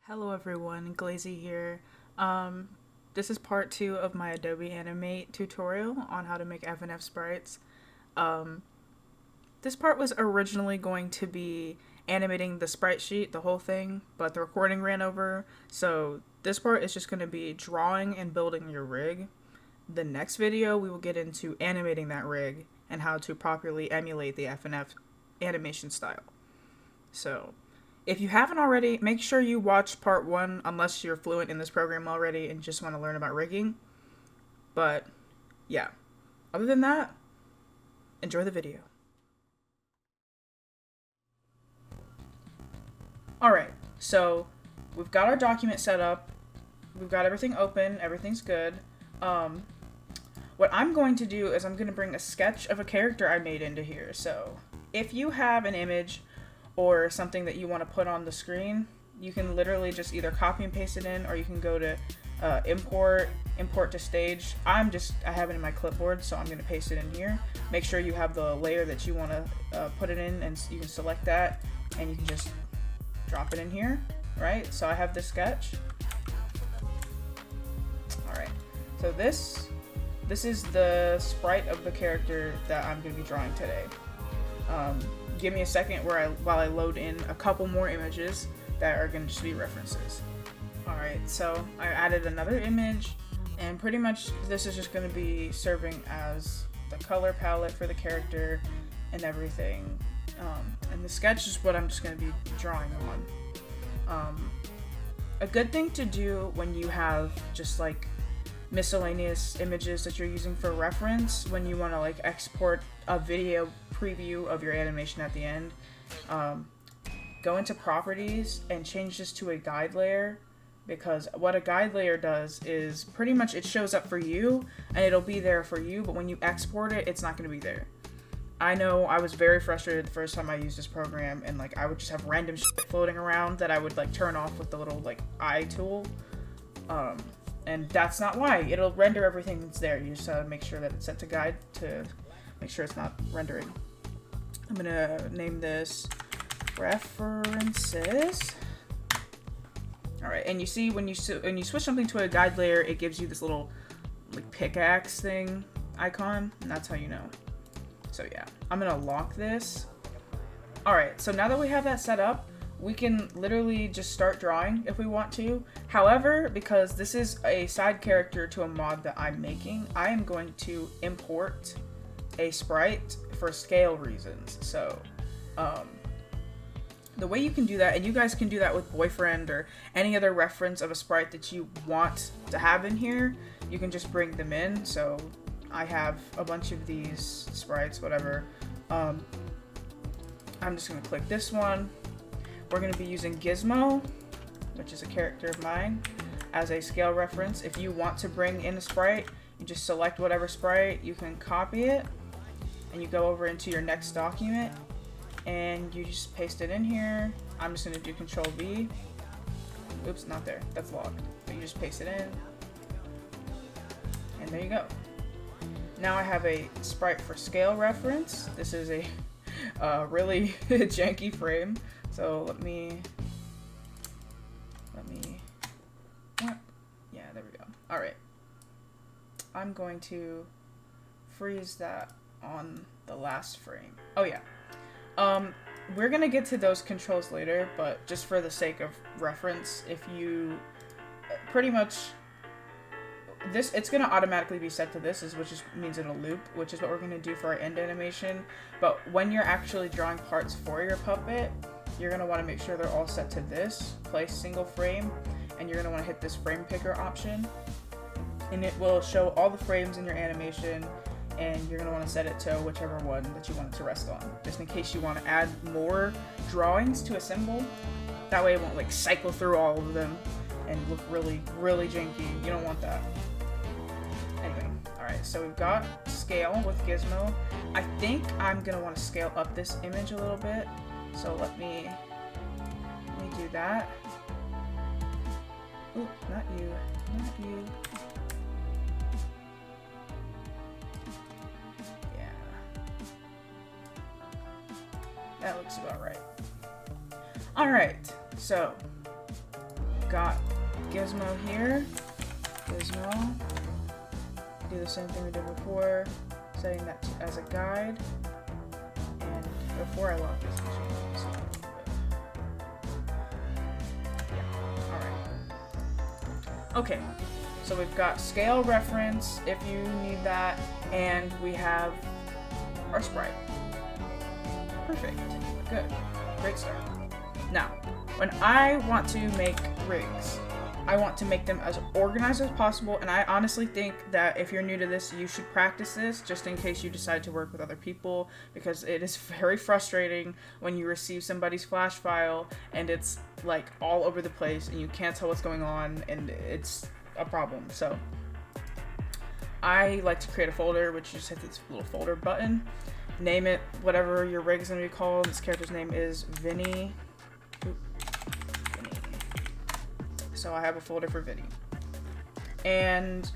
Hello everyone, Glazy here. This is part 2 of my Adobe Animate tutorial on how to make FNF sprites. Um, this part was originally going to be animating the sprite sheet, the whole thing, but the recording ran over, so this part is just going to be drawing and building your rig. The next video we will get into animating that rig and how to properly emulate the FNF animation style. So, if you haven't already, make sure you watch part 1 unless you're fluent in this program already and just want to learn about rigging. But, yeah. Other than that, enjoy the video. Alright, so we've got our document set up. We've got everything open. Everything's good. What I'm going to do is I'm going to bring a sketch of a character I made into here. So, if you have an image or something that you want to put on the screen, you can literally just either copy and paste it in, or you can go to import to stage. I have it in my clipboard, so I'm going to paste it in here. Make sure you have the layer that you want to put it in, and you can select that, and you can just drop it in here, right? So I have this sketch. Alright, so this is the sprite of the character that I'm going to be drawing today. Give me a second while I load in a couple more images that are going to just be references. Alright, so I added another image, and pretty much this is just going to be serving as the color palette for the character and everything. And the sketch is what I'm just going to be drawing on. A good thing to do when you have just like miscellaneous images that you're using for reference, when you want to like export a video preview of your animation at the end, go into properties and change this to a guide layer, because what a guide layer does is pretty much it shows up for you and it'll be there for you, but when you export it, it's not going to be there. I know I was very frustrated the first time I used this program, and like I would just have random shit floating around that I would like turn off with the little like eye tool. And that's not why. It'll render everything that's there. You just make sure that it's set to guide to make sure it's not rendering. I'm gonna name this references. Alright, and you see when you switch something to a guide layer, it gives you this little like pickaxe thing icon, and that's how you know. So yeah, I'm gonna lock this. Alright, so now that we have that set up, we can literally just start drawing if we want to. However, because this is a side character to a mod that I'm making, I am going to import a sprite for scale reasons. So, the way you can do that, and you guys can do that with Boyfriend or any other reference of a sprite that you want to have in here, you can just bring them in. So, I have a bunch of these sprites, whatever. I'm just going to click this one. We're going to be using Gizmo, which is a character of mine, as a scale reference. If you want to bring in a sprite, you just select whatever sprite, you can copy it, and you go over into your next document, and you just paste it in here. I'm just going to do Control V. Oops, not there. That's locked. But you just paste it in, and there you go. Now I have a sprite for scale reference. This is a really janky frame. So let me, what? Yeah, there we go. All right. I'm going to freeze that on the last frame. Oh yeah. We're gonna get to those controls later, but just for the sake of reference, if you pretty much, it's gonna automatically be set to this, which means it'll loop, which is what we're gonna do for our end animation. But when you're actually drawing parts for your puppet, you're going to want to make sure they're all set to this, place single frame, and you're going to want to hit this frame picker option, and it will show all the frames in your animation, and you're going to want to set it to whichever one that you want it to rest on, just in case you want to add more drawings to assemble. That way it won't like cycle through all of them and look really, really janky. You don't want that. Anyway, alright, so we've got scale with Gizmo. I think I'm going to want to scale up this image a little bit. So let me do that. Ooh, not you. Yeah. That looks about right. Alright, so we've got Gizmo here. Gizmo. Do the same thing we did before, setting that as a guide. And before I lock this machine, yeah, alright. Okay, so we've got scale reference if you need that, and we have our sprite. Perfect. Good. Great start. Now, when I want to make rigs, I want to make them as organized as possible, and I honestly think that if you're new to this, you should practice this just in case you decide to work with other people, because it is very frustrating when you receive somebody's flash file and it's like all over the place and you can't tell what's going on, and it's a problem. So I like to create a folder, which you just hit this little folder button, name it whatever your rig is going to be called. This character's name is Vinny. So I have a folder for Vinny. And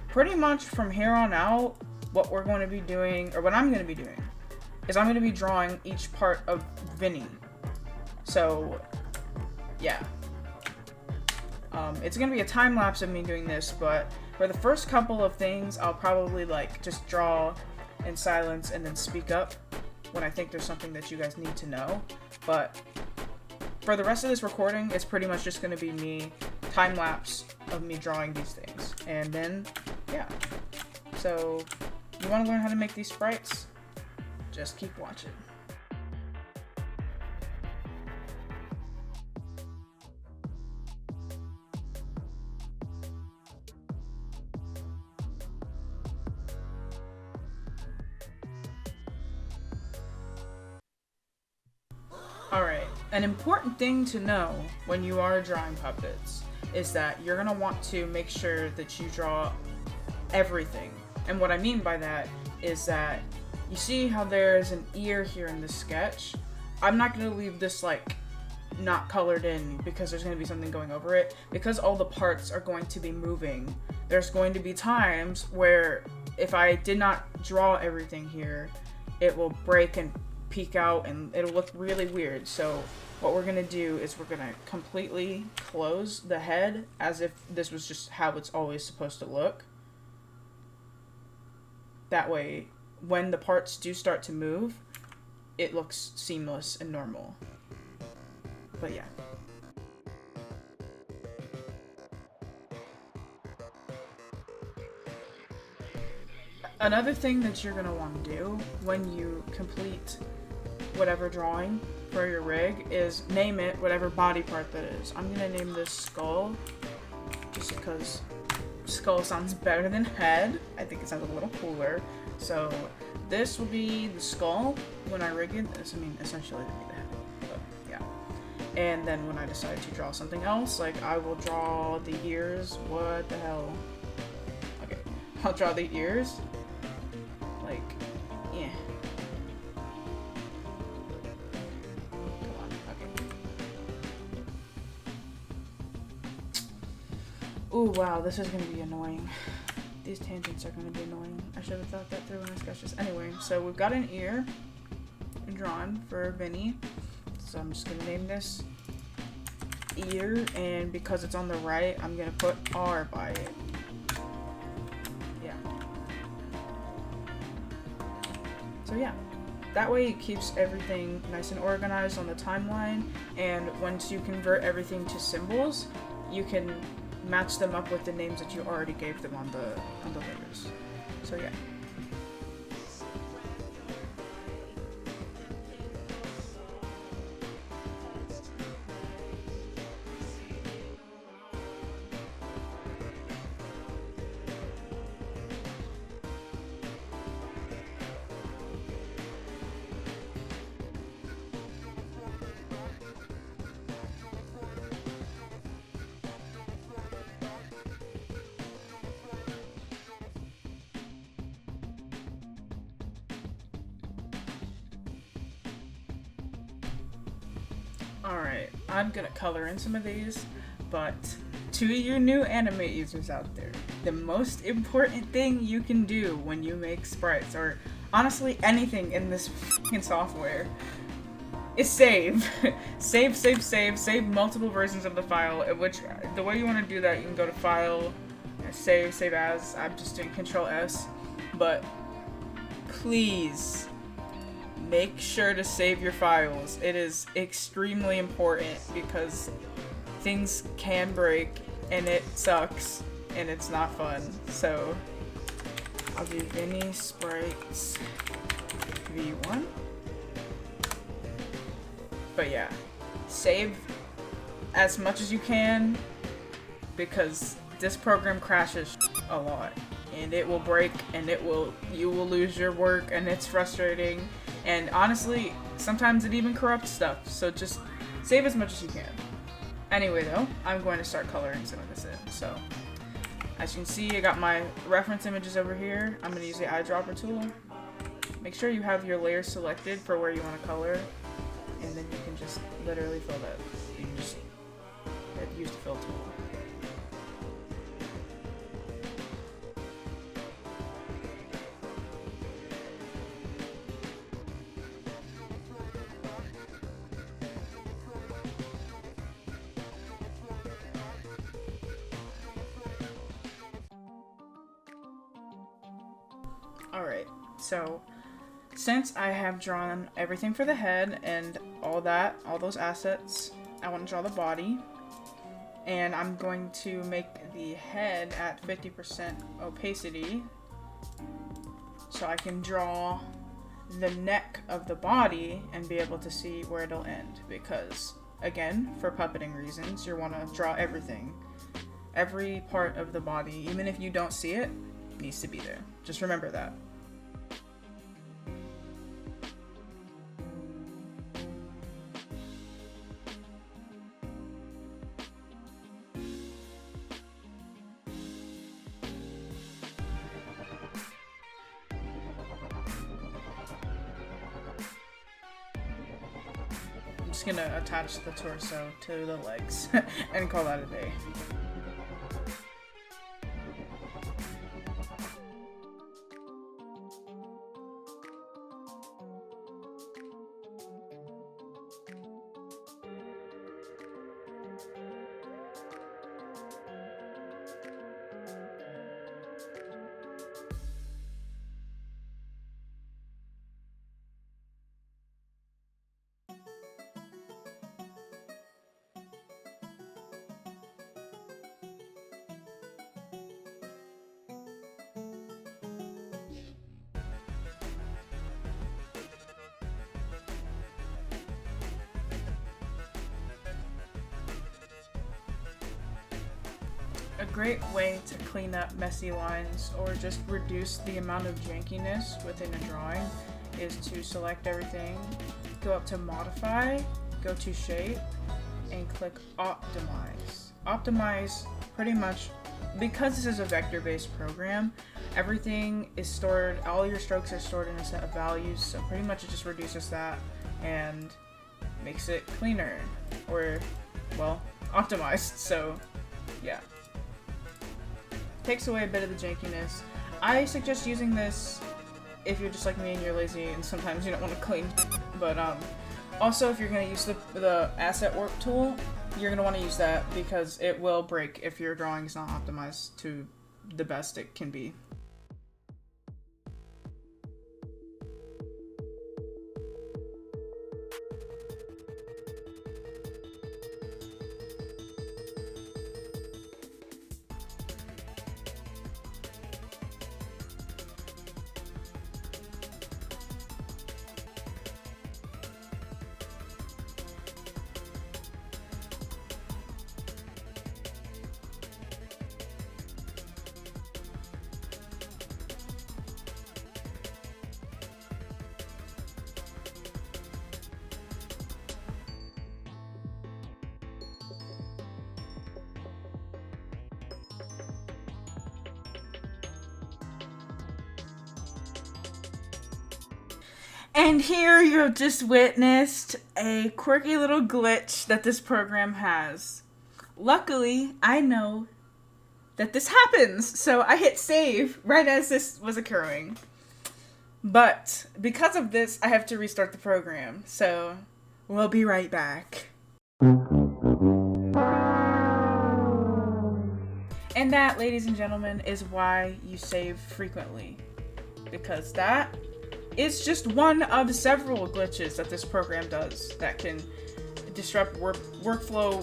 pretty much from here on out, what we're going to be doing, or what I'm going to be doing, is I'm going to be drawing each part of Vinny. So, yeah. It's going to be a time lapse of me doing this, but for the first couple of things, I'll probably like just draw in silence and then speak up when I think there's something that you guys need to know. But for the rest of this recording, it's pretty much just going to be me, time lapse of me drawing these things. And then, yeah. So, you want to learn how to make these sprites? Just keep watching. Alright, an important thing to know when you are drawing puppets is that you're going to want to make sure that you draw everything. And what I mean by that is that you see how there's an ear here in this sketch? I'm not going to leave this like not colored in because there's going to be something going over it. Because all the parts are going to be moving, there's going to be times where if I did not draw everything here, it will break and peek out and it'll look really weird. So what we're gonna do is we're gonna completely close the head as if this was just how it's always supposed to look. That way, when the parts do start to move, it looks seamless and normal. But yeah. Another thing that you're gonna want to do when you complete whatever drawing for your rig is name it whatever body part that is. I'm gonna name this skull just because skull sounds better than head. I think it sounds a little cooler. So this will be the skull when I rig it. This, I mean, essentially it'll be the head, but yeah. And then when I decide to draw something else, like I will draw the ears. What the hell? Okay, I'll draw the ears. Like, yeah. Ooh, wow, this is going to be annoying. These tangents are going to be annoying. I should have thought that through when I sketched this. Anyway, so we've got an ear drawn for Vinny. So I'm just going to name this ear, and because it's on the right, I'm going to put R by it. Yeah. So yeah. That way it keeps everything nice and organized on the timeline, and once you convert everything to symbols, you can match them up with the names that you already gave them on the layers. So yeah. Alright, I'm gonna color in some of these, but to you new Animate users out there, the most important thing you can do when you make sprites, or honestly anything in this f***ing software, is save. Save multiple versions of the file, which the way you want to do that, you can go to File, Save As. I'm just doing Control S, but please make sure to save your files. It is extremely important because things can break and it sucks and it's not fun. So I'll do Vinny Sprites V1. But yeah, save as much as you can because this program crashes a lot and it will break and you will lose your work and it's frustrating, and honestly sometimes it even corrupts stuff, so just save as much as you can. Anyway though, I'm going to start coloring some of this in. So as you can see, I got my reference images over here. I'm going to use the eyedropper tool. Make sure you have your layer selected for where you want to color, and then you can just literally fill that. You can just use the fill tool. Alright, so since I have drawn everything for the head and all those assets, I want to draw the body. And I'm going to make the head at 50% opacity so I can draw the neck of the body and be able to see where it'll end. Because, again, for puppeting reasons, you want to draw everything. Every part of the body, even if you don't see it, needs to be there. Just remember that. I'm just gonna attach the torso to the legs and call that a day. A great way to clean up messy lines or just reduce the amount of jankiness within a drawing is to select everything, go up to Modify, go to Shape, and click Optimize. Optimize pretty much, because this is a vector-based program, everything is stored, all your strokes are stored in a set of values, so pretty much it just reduces that and makes it cleaner, or, well, optimized, so yeah. Takes away a bit of the jankiness. I suggest using this if you're just like me and you're lazy and sometimes you don't want to clean. But also if you're going to use the asset warp tool, you're going to want to use that because it will break if your drawing is not optimized to the best it can be. And here you have just witnessed a quirky little glitch that this program has. Luckily, I know that this happens, so I hit save right as this was occurring. But because of this, I have to restart the program. So We'll be right back. And that, ladies and gentlemen, is why you save frequently. Because that is just one of several glitches that this program does that can disrupt workflow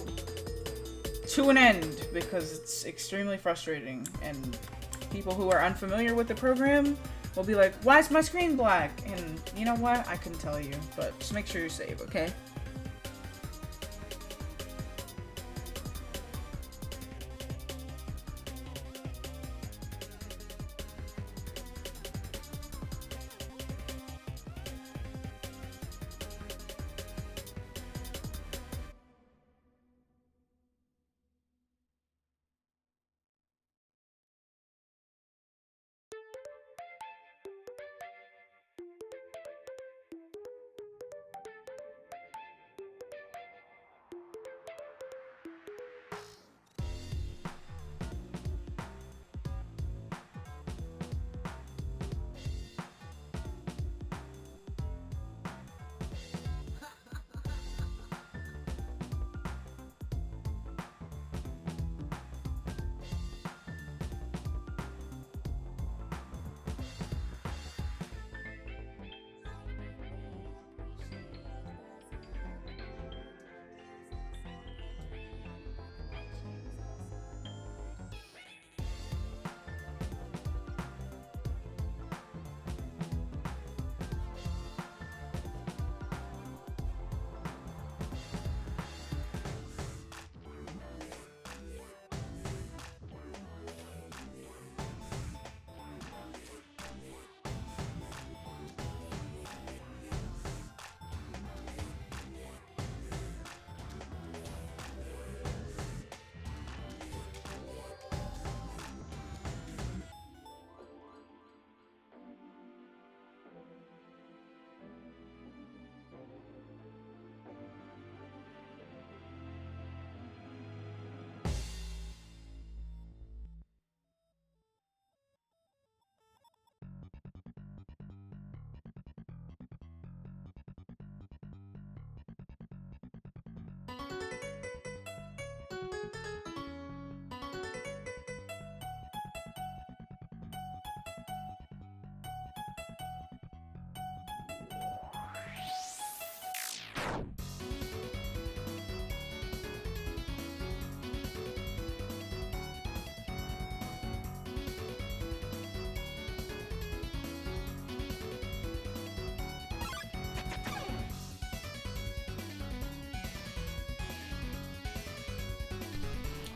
to an end, because it's extremely frustrating, and people who are unfamiliar with the program will be like, why is my screen black? And you know what? I couldn't tell you, but just make sure you save, okay?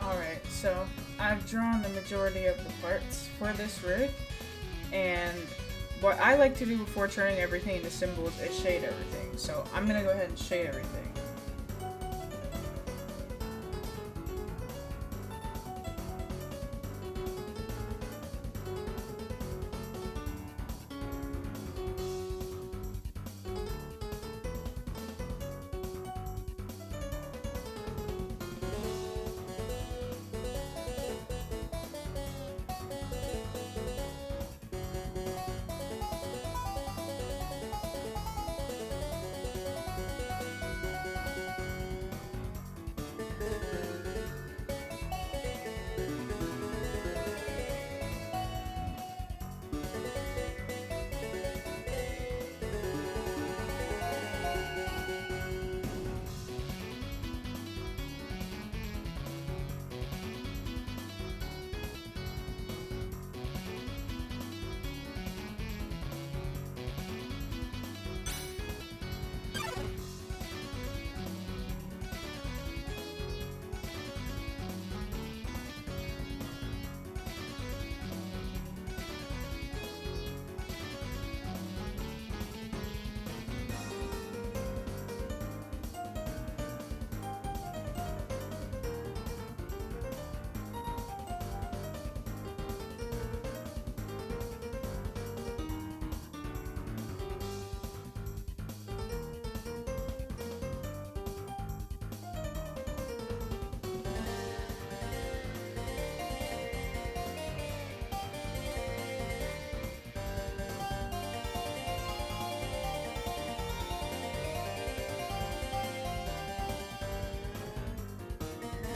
Alright, so I've drawn the majority of the parts for this rig, and what I like to do before turning everything into symbols is shade everything. So I'm gonna go ahead and shade everything.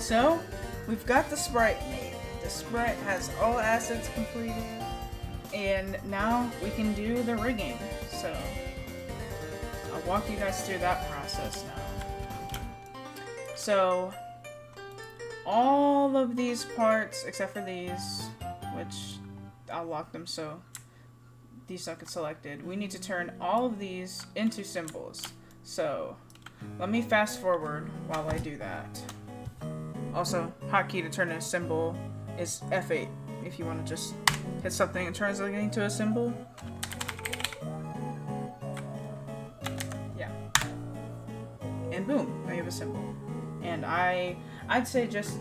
So, we've got the sprite made. The sprite has all assets completed, and now we can do the rigging. So, I'll walk you guys through that process now. So, all of these parts, except for these, which I'll lock them so these don't get selected, we need to turn all of these into symbols. So, let me fast forward while I do that. Also, hotkey to turn a symbol is F8 if you want to just hit something and turn it into a symbol. Yeah. And boom, now you have a symbol. And I'd say just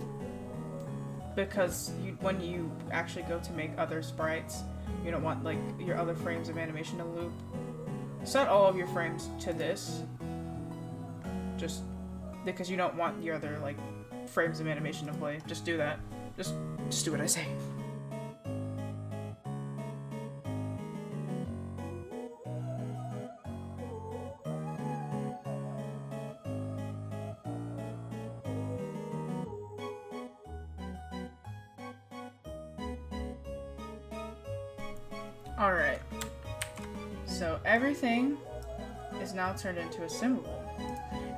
because when you actually go to make other sprites, you don't want like your other frames of animation to loop. Set all of your frames to this, just because you don't want your other like frames of animation to play. Just do that. Just do what I say. Alright, so everything is now turned into a symbol.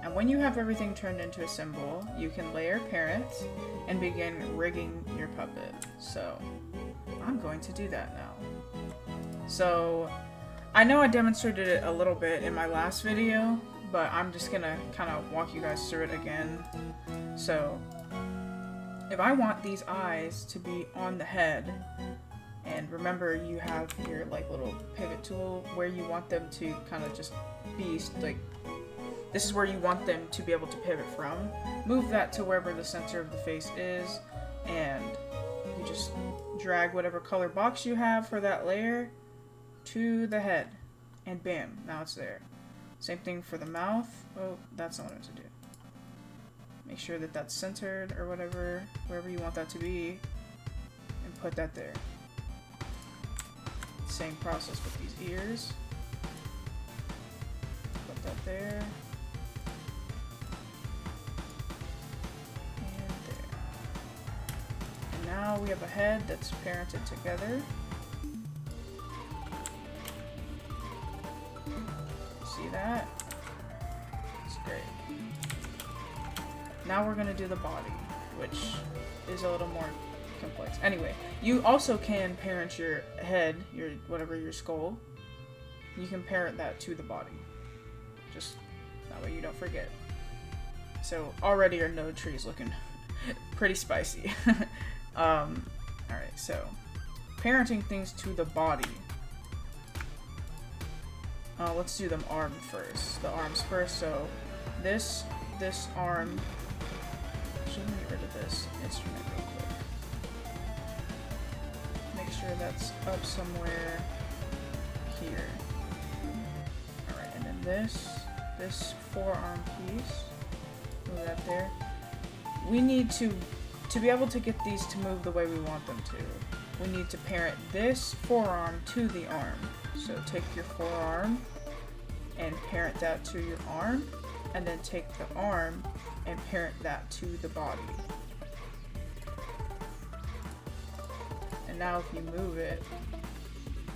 And when you have everything turned into a symbol, you can layer parent and begin rigging your puppet. So I'm going to do that now. So I know I demonstrated it a little bit in my last video, but I'm just gonna kind of walk you guys through it again. So if I want these eyes to be on the head, and remember you have your like little pivot tool where you want them to kind of just be like, this is where you want them to be able to pivot from. Move that to wherever the center of the face is, and you just drag whatever color box you have for that layer to the head, and bam, now it's there. Same thing for the mouth. Oh, that's not what I meant to do. Make sure that that's centered or whatever, wherever you want that to be, and put that there. Same process with these ears. Put that there. And there. And now we have a head that's parented together. See that? It's great. Now we're gonna do the body, which is a little more complex. Anyway, you also can parent your head, your skull. You can parent that to the body. Just that way you don't forget. So already our node tree is looking pretty spicy. Alright, so parenting things to the body. Let's do them arm first. The arms first. So this arm. Actually, let me get rid of this instrument real quick. Make sure that's up somewhere here. Alright, and then this forearm piece, move that there. We need to be able to get these to move the way we want them to. We need to parent this forearm to the arm. So take your forearm and parent that to your arm, and then take the arm and parent that to the body. And now if you move it,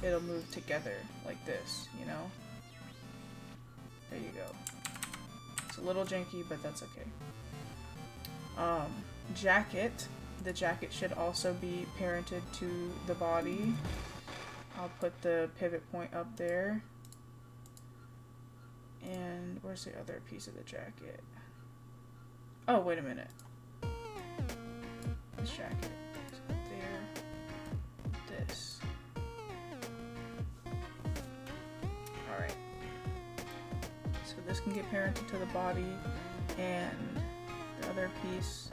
it'll move together like this, you know? There you go. It's a little janky, but that's okay. Jacket. The jacket should also be parented to the body. I'll put the pivot point up there. And where's the other piece of the jacket? Oh, wait a minute. This jacket is up there. This. Alright. So this can get parented to the body, and the other piece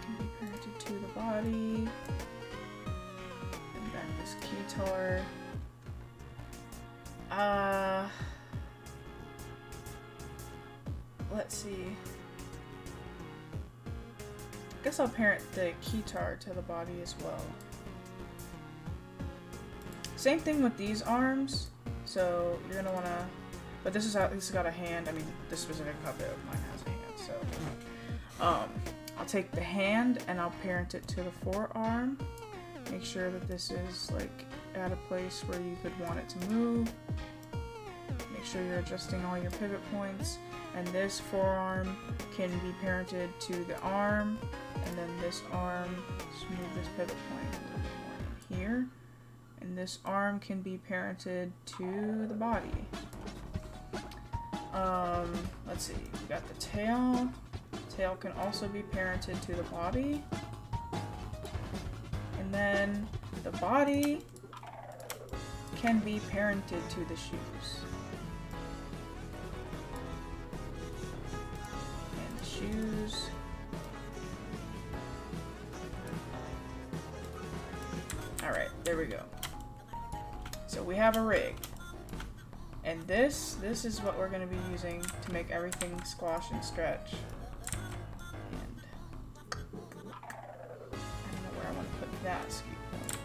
can be parented to the body. And back this keytar. Let's see. I guess I'll parent the keytar to the body as well. Same thing with these arms. So you're gonna wanna, but this has got a hand. I mean, this specific puppet of mine has a hand. So, I'll I'll take the hand and I'll parent it to the forearm. Make sure that this is like at a place where you could want it to move. Make sure you're adjusting all your pivot points. And this forearm can be parented to the arm, and then this arm, just move this pivot point a little bit more here. And this arm can be parented to the body. Let's see, we got the tail. Tail can also be parented to the body. And then the body can be parented to the shoes. And the shoes. Alright, there we go. So we have a rig. And this is what we're going to be using to make everything squash and stretch. And I don't know where I want to put that scoop point.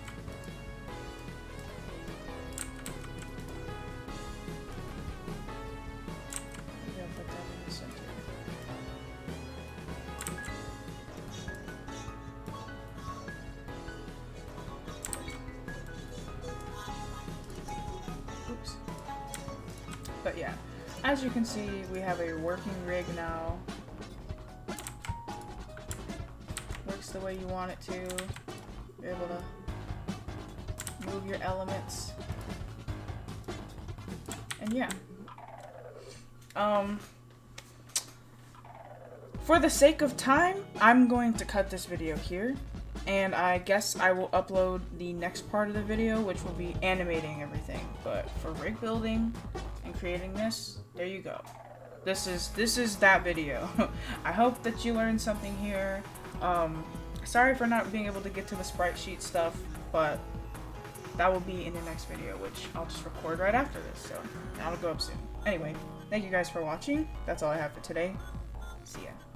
Maybe I'll put that in the center. Oops. But yeah, as you can see, we have a working rig now. Works the way you want it to. You're able to move your elements. And yeah. For the sake of time, I'm going to cut this video here. And I guess I will upload the next part of the video, which will be animating everything. But for rig building and creating this, there you go. This is that video. I hope that you learned something here. Sorry for not being able to get to the sprite sheet stuff, but that will be in the next video, which I'll just record right after this, so that'll go up soon. Anyway, thank you guys for watching. That's all I have for today. See ya.